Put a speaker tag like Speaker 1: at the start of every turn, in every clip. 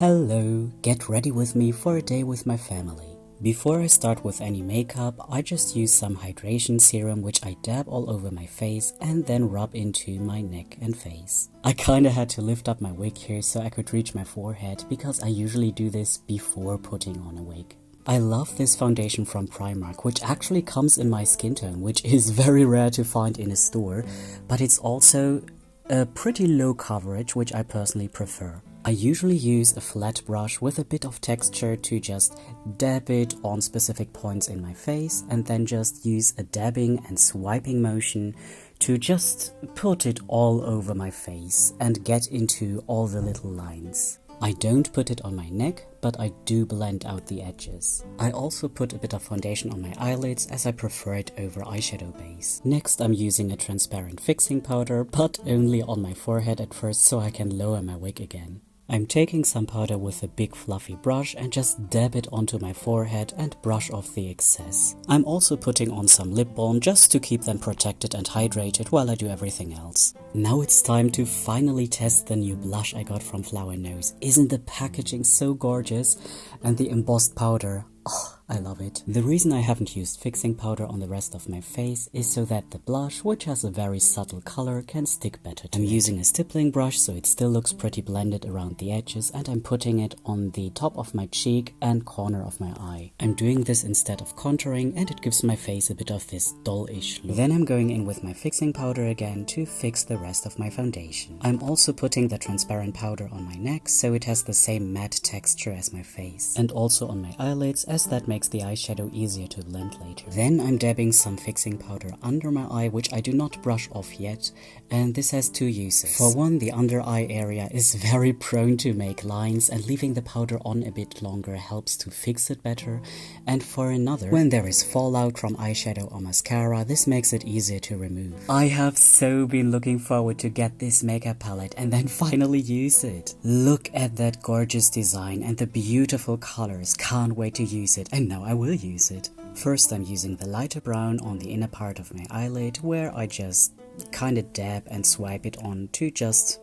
Speaker 1: Hello, get ready with me for a day with my family. Before I start with any makeup, I just use some hydration serum which I dab all over my face and then rub into my neck and face. I kinda had to lift up my wig here so I could reach my forehead because I usually do this before putting on a wig. I love this foundation from Primark, which actually comes in my skin tone, which is very rare to find in a store, but it's also a pretty low coverage, which I personally prefer. I usually use a flat brush with a bit of texture to just dab it on specific points in my face and then just use a dabbing and swiping motion to just put it all over my face and get into all the little lines. I don't put it on my neck, but I do blend out the edges. I also put a bit of foundation on my eyelids as I prefer it over eyeshadow base. Next I'm using a transparent fixing powder, but only on my forehead at first so I can lower my wig again. I'm taking some powder with a big fluffy brush and just dab it onto my forehead and brush off the excess. I'm also putting on some lip balm just to keep them protected and hydrated while I do everything else. Now it's time to finally test the new blush I got from Flower Nose. Isn't the packaging so gorgeous? And the embossed powder, oh, I love it. The reason I haven't used fixing powder on the rest of my face is so that the blush, which has a very subtle color, can stick better to it. I'm using a stippling brush so it still looks pretty blended around the edges, and I'm putting it on the top of my cheek and corner of my eye. I'm doing this instead of contouring and it gives my face a bit of this dull-ish look. Then I'm going in with my fixing powder again to fix the rest of my foundation. I'm also putting the transparent powder on my neck so it has the same matte texture as my face, and also on my eyelids as that makes the eyeshadow easier to blend later. Then I'm dabbing some fixing powder under my eye, which I do not brush off yet, and this has two uses. For one, the under eye area is very prone to make lines, and leaving the powder on a bit longer helps to fix it better. And for another, when there is fallout from eyeshadow or mascara, this makes it easier to remove. I have so been looking forward to get this makeup palette and then finally use it. Look at that gorgeous design and the beautiful colors. Can't wait to use it, and now I will use it. First I'm using the lighter brown on the inner part of my eyelid, where I just kinda dab and swipe it on to just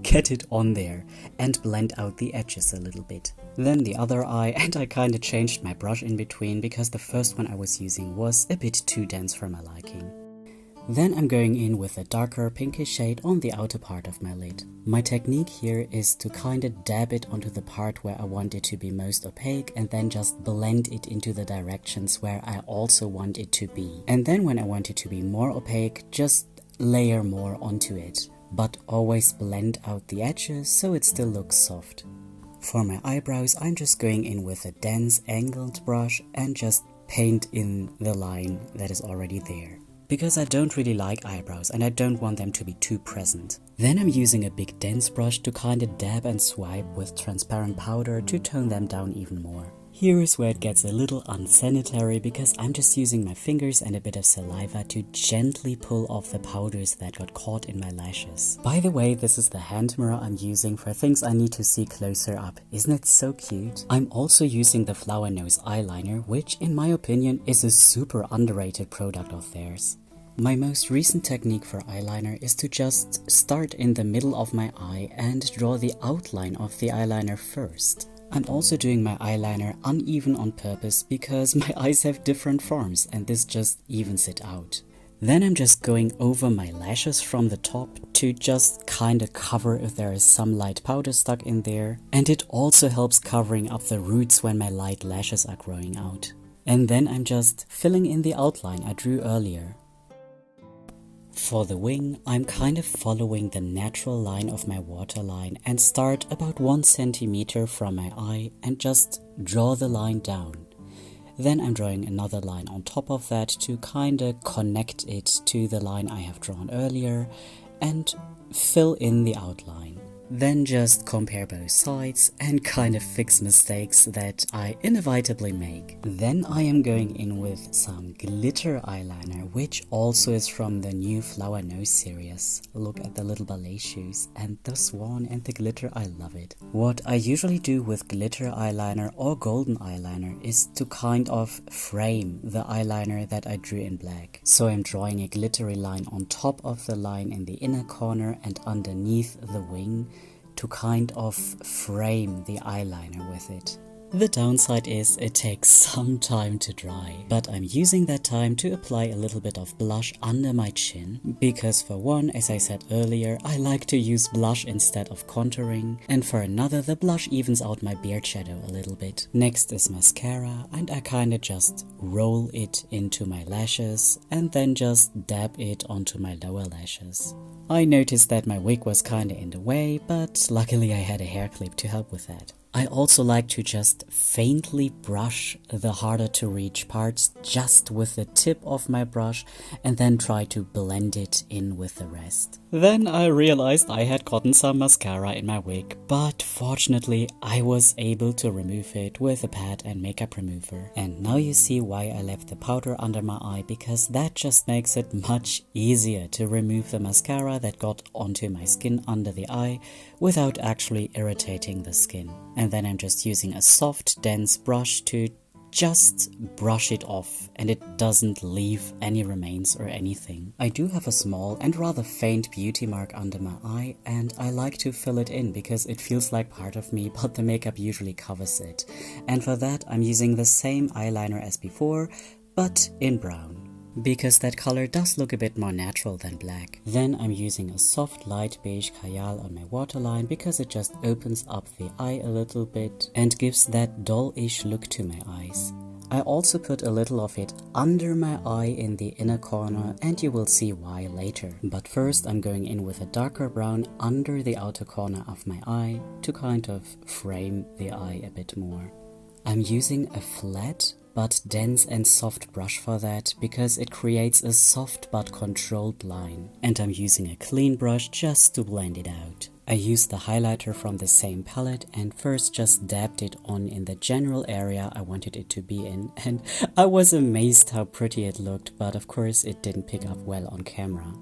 Speaker 1: get it on there and blend out the edges a little bit. Then the other eye, and I kinda changed my brush in between because the first one I was using was a bit too dense for my liking. Then I'm going in with a darker pinkish shade on the outer part of my lid. My technique here is to kinda dab it onto the part where I want it to be most opaque and then just blend it into the directions where I also want it to be. And then when I want it to be more opaque, just layer more onto it, but always blend out the edges so it still looks soft. For my eyebrows, I'm just going in with a dense angled brush and just paint in the line that is already there, because I don't really like eyebrows and I don't want them to be too present. Then I'm using a big dense brush to kinda dab and swipe with transparent powder to tone them down even more. Here is where it gets a little unsanitary because I'm just using my fingers and a bit of saliva to gently pull off the powders that got caught in my lashes. By the way, this is the hand mirror I'm using for things I need to see closer up. Isn't it so cute? I'm also using the Flower Nose eyeliner, which in my opinion is a super underrated product of theirs. My most recent technique for eyeliner is to just start in the middle of my eye and draw the outline of the eyeliner first. I'm also doing my eyeliner uneven on purpose because my eyes have different forms and this just evens it out. Then I'm just going over my lashes from the top to just kinda cover if there is some light powder stuck in there, and it also helps covering up the roots when my light lashes are growing out. And then I'm just filling in the outline I drew earlier. For the wing, I'm kind of following the natural line of my waterline and start about 1 centimeter from my eye and just draw the line down. Then I'm drawing another line on top of that to kinda connect it to the line I have drawn earlier and fill in the outline. Then just compare both sides and kind of fix mistakes that I inevitably make. Then I am going in with some glitter eyeliner, which also is from the new Flower Nose series. Look at the little ballet shoes and the swan and the glitter, I love it. What I usually do with glitter eyeliner or golden eyeliner is to kind of frame the eyeliner that I drew in black. So I'm drawing a glittery line on top of the line in the inner corner and underneath the wing to kind of frame the eyeliner with it. The downside is it takes some time to dry, but I'm using that time to apply a little bit of blush under my chin, because for one, as I said earlier, I like to use blush instead of contouring, and for another, the blush evens out my beard shadow a little bit. Next is mascara, and I kinda just roll it into my lashes and then just dab it onto my lower lashes. I noticed that my wig was kinda in the way, but luckily I had a hair clip to help with that. I also like to just faintly brush the harder to reach parts just with the tip of my brush and then try to blend it in with the rest. Then I realized I had gotten some mascara in my wig, but fortunately I was able to remove it with a pad and makeup remover. And now you see why I left the powder under my eye, because that just makes it much easier to remove the mascara that got onto my skin under the eye without actually irritating the skin. And then I'm just using a soft, dense brush to just brush it off, and it doesn't leave any remains or anything. I do have a small and rather faint beauty mark under my eye, and I like to fill it in because it feels like part of me, but the makeup usually covers it. And for that I'm using the same eyeliner as before, but in brown, because that color does look a bit more natural than black. Then I'm using a soft light beige Kajal on my waterline because it just opens up the eye a little bit and gives that dull-ish look to my eyes. I also put a little of it under my eye in the inner corner, and you will see why later. But first I'm going in with a darker brown under the outer corner of my eye to kind of frame the eye a bit more. I'm using a flat but dense and soft brush for that because it creates a soft but controlled line. And I'm using a clean brush just to blend it out. I used the highlighter from the same palette and first just dabbed it on in the general area I wanted it to be in, and I was amazed how pretty it looked, but of course it didn't pick up well on camera.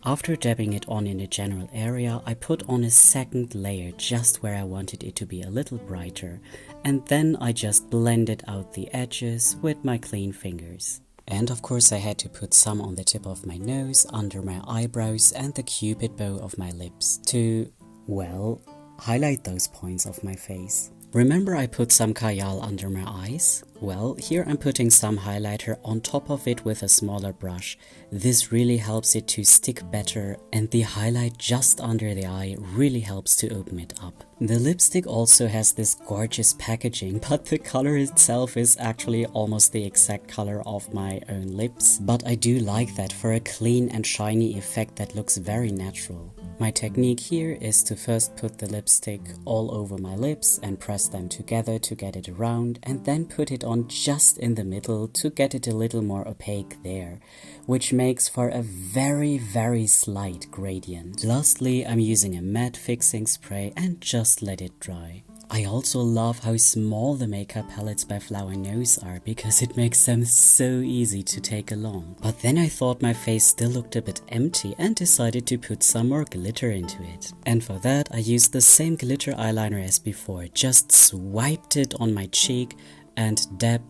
Speaker 1: After dabbing it on in the general area, I put on a second layer just where I wanted it to be a little brighter, and then I just blended out the edges with my clean fingers. And of course I had to put some on the tip of my nose, under my eyebrows and the cupid bow of my lips to, well, highlight those points of my face. Remember I put some Kajal under my eyes? Well, here I'm putting some highlighter on top of it with a smaller brush. This really helps it to stick better, and the highlight just under the eye really helps to open it up. The lipstick also has this gorgeous packaging, but the color itself is actually almost the exact color of my own lips. But I do like that for a clean and shiny effect that looks very natural. My technique here is to first put the lipstick all over my lips and press them together to get it around, and then put it on just in the middle to get it a little more opaque there, which makes for a very slight gradient. Lastly, I'm using a matte fixing spray and just let it dry. I also love how small the makeup palettes by Flower Nose are because it makes them so easy to take along. But then I thought my face still looked a bit empty and decided to put some more glitter into it. And for that I used the same glitter eyeliner as before, just swiped it on my cheek and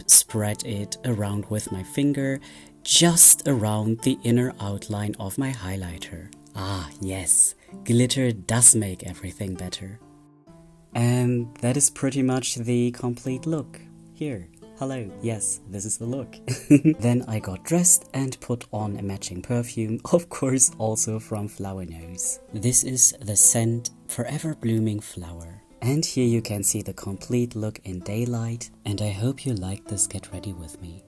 Speaker 1: spread it around with my finger, just around the inner outline of my highlighter. Ah yes, glitter does make everything better. And that is pretty much the complete look. Here, hello, yes, this is the look. Then I got dressed and put on a matching perfume, of course also from Flower Nose. This is the scent Forever Blooming Flower. And here you can see the complete look in daylight, and I hope you like this Get Ready With Me.